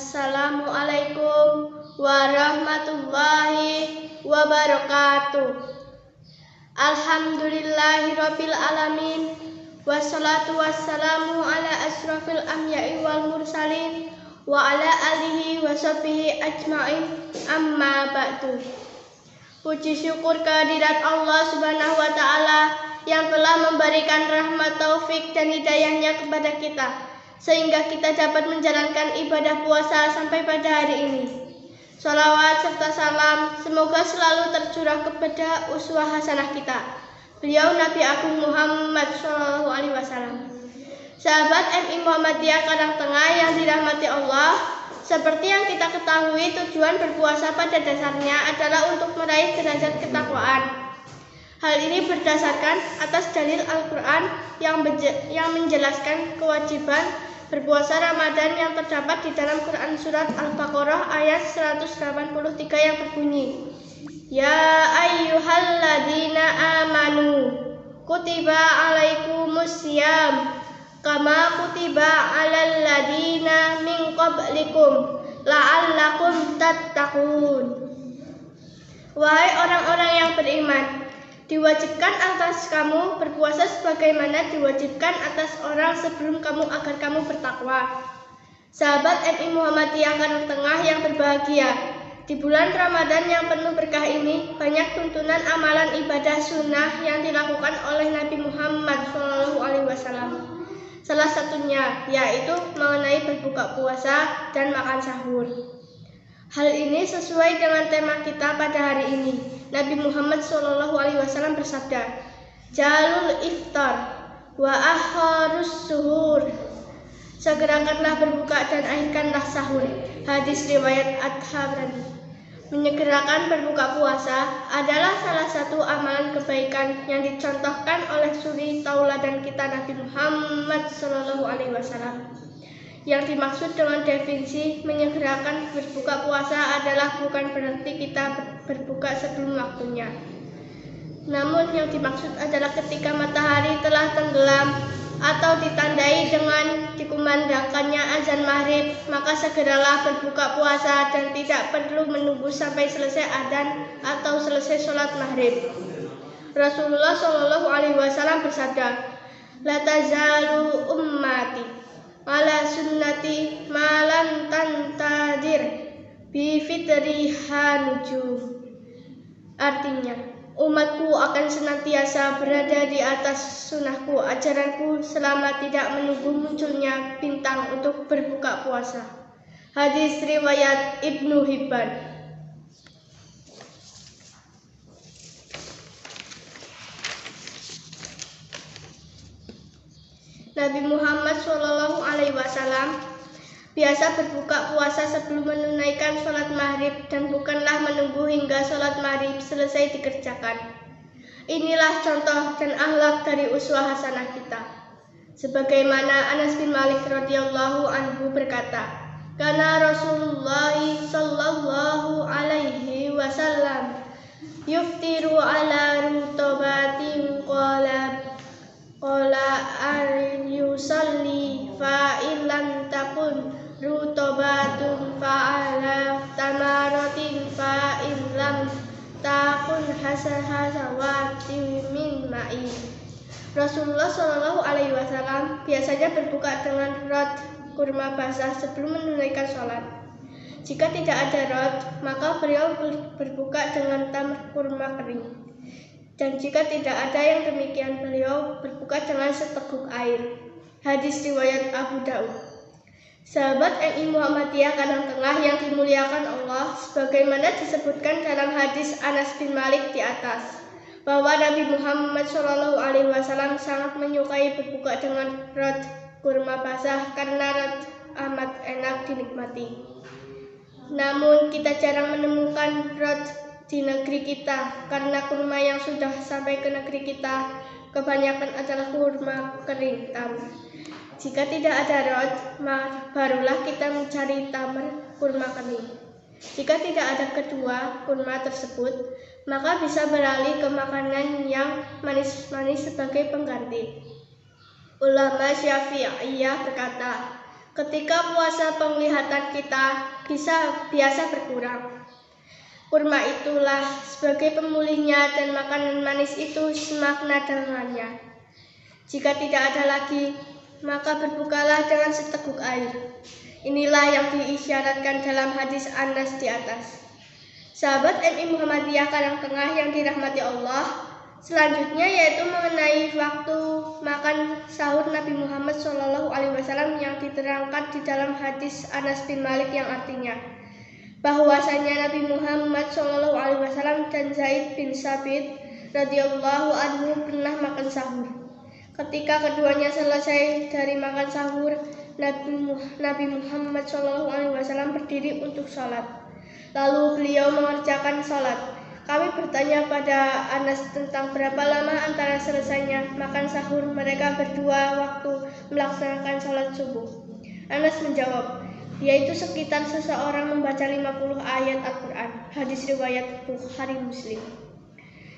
Assalamualaikum warahmatullahi wabarakatuh. Alhamdulillahirabbil alamin. Wassalatu wassalamu ala asrofil anbiya'i wal mursalin wa ala alihi wa sahbihi ajma'in, amma ba'du. Puji syukur kehadirat Allah Subhanahu wa ta'ala yang telah memberikan rahmat, taufik dan hidayahnya kepada kita, sehingga kita dapat menjalankan ibadah puasa sampai pada hari ini. Sholawat serta salam semoga selalu tercurah kepada uswah hasanah kita, beliau Nabi Agung Muhammad SAW. Sahabat MI Muhammadiyah Karang Tengah yang dirahmati Allah, seperti yang kita ketahui, tujuan berpuasa pada dasarnya adalah untuk meraih derajat ketakwaan. Hal ini berdasarkan atas dalil Al-Quran yang menjelaskan kewajiban berpuasa Ramadan yang terdapat di dalam Quran surat Al-Baqarah ayat 183 yang berbunyi, Ya ayyuhalladzina amanu kutiba alaikumusiyam kama kutiba alal ladzina min qablikum la'allakum tattaqun. Wahai orang-orang yang beriman, diwajibkan atas kamu berpuasa sebagaimana diwajibkan atas orang sebelum kamu agar kamu bertakwa. Sahabat MI Muhammadiyah Karang Tengah yang berbahagia, di bulan Ramadan yang penuh berkah ini banyak tuntunan amalan ibadah sunnah yang dilakukan oleh Nabi Muhammad SAW. Salah satunya yaitu mengenai berbuka puasa dan makan sahur. Hal ini sesuai dengan tema kita pada hari ini. Nabi Muhammad SAW bersabda, Jalul iftar wa akharus suhur. Segerakanlah berbuka dan akhirkanlah sahur. Hadis riwayat At-Tabrani. Menyegerakan berbuka puasa adalah salah satu amalan kebaikan yang dicontohkan oleh suri tauladan kita Nabi Muhammad SAW. Yang dimaksud dengan definisi menyegerakan berbuka puasa adalah bukan berarti kita berbuka sebelum waktunya. Namun yang dimaksud adalah ketika matahari telah tenggelam atau ditandai dengan dikumandangkannya azan maghrib, maka segeralah berbuka puasa dan tidak perlu menunggu sampai selesai adzan atau selesai sholat maghrib. Rasulullah SAW bersabda, La tazalu ummati ala sunnati malan tantadir bi fitriha nujum. Artinya, umatku akan senantiasa berada di atas sunnahku, ajaranku, selama tidak menunggu munculnya bintang untuk berbuka puasa. Hadis riwayat Ibnu Hibban. Nabi Muhammad SAW biasa berbuka puasa sebelum menunaikan sholat maghrib dan bukanlah menunggu hingga sholat maghrib selesai dikerjakan. Inilah contoh dan akhlak dari uswah hasanah kita. Sebagaimana Anas bin Malik radhiyallahu anhu berkata, Kana Rasulullah sallallahu alaihi wasallam yuftiru ala rutobatin qala yusalli fa illam takun rutobatun fa'ala tamaratin fa illam takun hasawati min ma'i. Rasulullah SAW biasanya berbuka dengan rot kurma basah sebelum menunaikan sholat. Jika tidak ada rot, maka beliau berbuka dengan tamar kurma kering. Dan jika tidak ada yang demikian, beliau berbuka dengan seteguk air. Hadis riwayat Abu Daud. Sahabat MI Muhammadiyah Karang Tengah yang dimuliakan Allah, sebagaimana disebutkan dalam hadis Anas bin Malik di atas, bahwa Nabi Muhammad SAW sangat menyukai berbuka dengan rot kurma basah karena rot amat enak dinikmati. Namun kita jarang menemukan rot di negeri kita karena kurma yang sudah sampai ke negeri kita kebanyakan adalah kurma kering tamar. Jika tidak ada rot, barulah kita mencari tamar kurma kering. Jika tidak ada kedua kurma tersebut, maka bisa beralih ke makanan yang manis-manis sebagai pengganti. Ulama Syafi'iyah berkata, ketika puasa penglihatan kita biasa berkurang. Kurma itulah sebagai pemulihnya dan makanan manis itu semakna dengannya. Jika tidak ada lagi, maka berbukalah dengan seteguk air. Inilah yang diisyaratkan dalam hadis Anas di atas. Sahabat MI Muhammadiyah Karangtengah yang dirahmati Allah, selanjutnya yaitu mengenai waktu makan sahur Nabi Muhammad SAW yang diterangkan di dalam hadis Anas bin Malik yang artinya bahwasanya Nabi Muhammad SAW dan Zaid bin Sabit radhiyallahu anhu pernah makan sahur. Ketika keduanya selesai dari makan sahur, Nabi Muhammad SAW berdiri untuk sholat. Lalu beliau mengerjakan sholat. Kami bertanya pada Anas tentang berapa lama antara selesainya makan sahur mereka berdua waktu melaksanakan sholat subuh. Anas menjawab, yaitu sekitar seseorang membaca 50 ayat Al-Quran. Hadis riwayat Bukhari Muslim.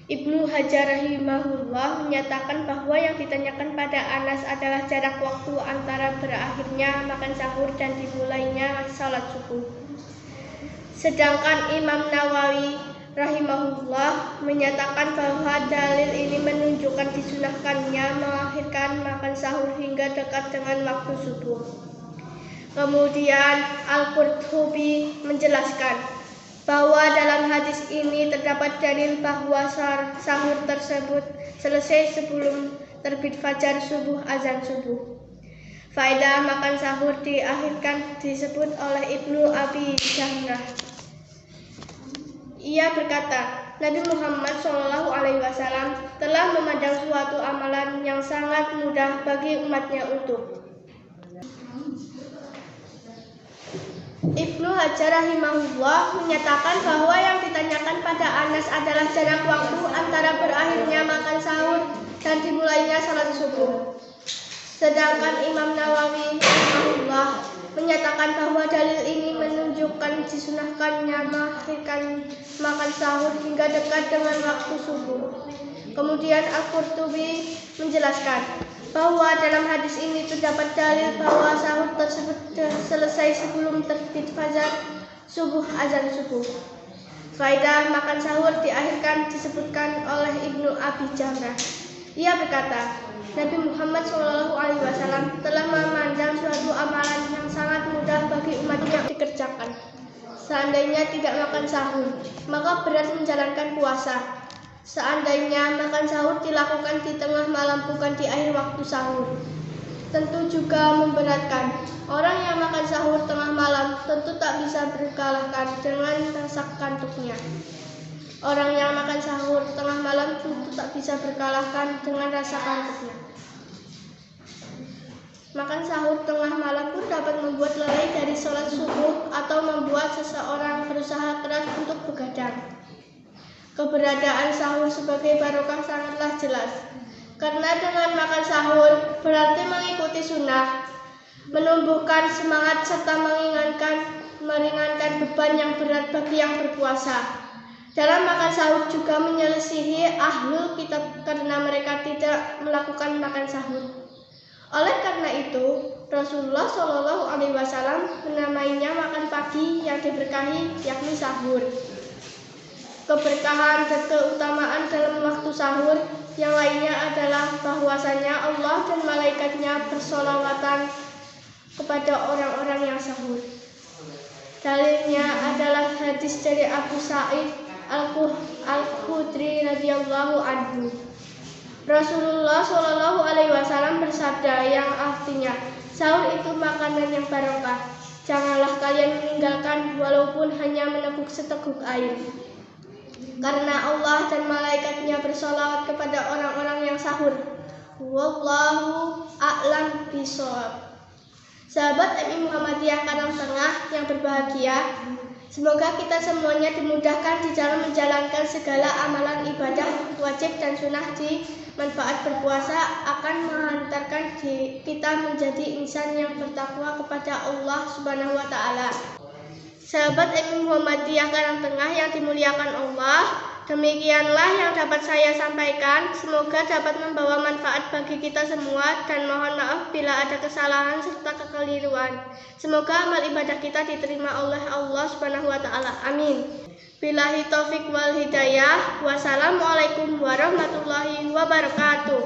Ibnu Hajar rahimahullah menyatakan bahwa yang ditanyakan pada Anas adalah jarak waktu antara berakhirnya makan sahur dan dimulainya sholat subuh. Sedangkan Imam Nawawi rahimahullah menyatakan bahwa dalil ini menunjukkan disunahkannya mengakhirkan makan sahur hingga dekat dengan waktu subuh. Kemudian Al-Qurtubi menjelaskan bahwa dalam hadis ini terdapat dalil bahwa sahur tersebut selesai sebelum terbit fajar subuh azan subuh. Faedah makan sahur diakhirkan disebut oleh Ibnu Abi Jamrah. Ia berkata, Nabi Muhammad SAW telah memandang suatu amalan yang sangat mudah bagi umatnya untuk. Ibnu Hajar rahimahullah menyatakan bahwa yang ditanyakan pada Anas adalah jarak waktu antara berakhirnya makan sahur dan dimulainya salat subuh. Sedangkan Imam Nawawi rahimahullah menyatakan bahwa dalil ini menunjukkan disunahkannya mengakhirkan makan sahur hingga dekat dengan waktu subuh. Kemudian Al-Qurtubi menjelaskan bahwa dalam hadis ini terdapat dalil bahwa sahur tersebut selesai sebelum terbit fajar subuh azan subuh. Faedah makan sahur diakhirkan disebutkan oleh Ibnu Abi Jamrah. Ia berkata, Nabi Muhammad SAW telah memandang suatu amalan yang sangat mudah bagi umatnya dikerjakan. Seandainya tidak makan sahur, maka berat menjalankan puasa. Seandainya makan sahur dilakukan di tengah malam bukan di akhir waktu sahur, tentu juga memberatkan. Orang yang makan sahur tengah malam tentu tak bisa berkalahkan dengan rasa kantuknya. Orang yang makan sahur tengah malam tentu tak bisa berkalahkan dengan rasa kantuknya. Makan sahur tengah malam pun dapat membuat lalai dari sholat subuh atau membuat seseorang berusaha keras untuk begadang. Keberadaan sahur sebagai barokah sangatlah jelas, karena dengan makan sahur berarti mengikuti sunnah, menumbuhkan semangat serta meringankan beban yang berat bagi yang berpuasa. Dalam makan sahur juga menyelisihi ahlul kitab karena mereka tidak melakukan makan sahur. Oleh karena itu, Rasulullah SAW menamainya makan pagi yang diberkahi, yakni sahur. Keberkahan dan keutamaan dalam waktu sahur yang lainnya adalah bahwasanya Allah dan malaikatnya bersolawatan kepada orang-orang yang sahur. Dalilnya adalah hadis dari Abu Sa'id Al-Khudri radhiyallahu anhu. Rasulullah SAW bersabda yang artinya, sahur itu makanan yang barokah. Janganlah kalian meninggalkan walaupun hanya meneguk seteguk air. Karena Allah dan malaikatnya bersolawat kepada orang-orang yang sahur. Wallahu a'lam bishawab. Sahabat MI Muhammadiyah Karangtengah yang berbahagia, semoga kita semuanya dimudahkan di dalam menjalankan segala amalan ibadah wajib dan sunnah di manfaat berpuasa akan menghantarkan kita menjadi insan yang bertakwa kepada Allah Subhanahu wa Ta'ala. Sahabat MI Muhammadiyah Karangtengah yang dimuliakan Allah, Demikianlah yang dapat saya sampaikan. Semoga dapat membawa manfaat bagi kita semua, dan mohon maaf bila ada kesalahan serta kekeliruan. Semoga amal ibadah kita diterima oleh Allah Subhanahu wa taala. Amin. Billahi taufik wal hidayah. Wassalamualaikum warahmatullahi wabarakatuh.